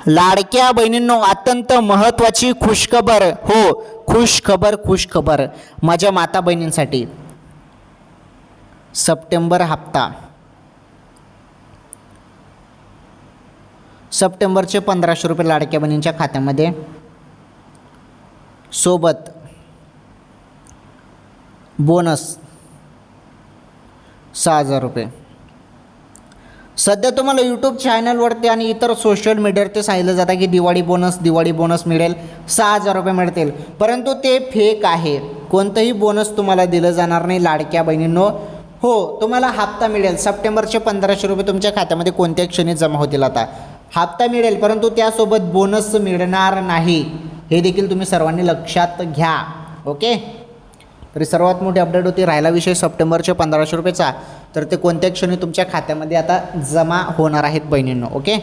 लाडक्या बहिणींनो, अत्यंत महत्त्वाची खुशखबर, हो खुशखबर माझ्या माता बहिणींसाठी. सप्टेंबर हप्ता, सप्टेंबरचे 1500 रुपये लाडक्या बहिणींच्या खात्यामध्ये, सोबत बोनस 6000 रुपये. सध्या तुम्हाला यूट्यूब चॅनलवरती आणि इतर सोशल मीडियावरती सांगितलं जातं की दिवाळी बोनस मिळेल, 6000 रुपये मिळतील, परंतु ते फेक आहे. कोणतंही बोनस तुम्हाला दिलं जाणार नाही लाडक्या बहिणींनो. हो, तुम्हाला हप्ता मिळेल. सप्टेंबरचे 1500 रुपये तुमच्या खात्यामध्ये कोणत्याही क्षणी जमा होतील. आता हप्ता मिळेल, परंतु त्यासोबत बोनस मिळणार नाही, हे देखील तुम्ही सर्वांनी लक्षात घ्या. ओके. तरी सर्वात मोठी अपडेट होती. राहिला विषय सप्टेंबरचे 1500 रुपयेचा, तर ते कोणत्या क्षणी तुमच्या खात्यामध्ये आता जमा होणार आहेत बहिणींनो. ओके.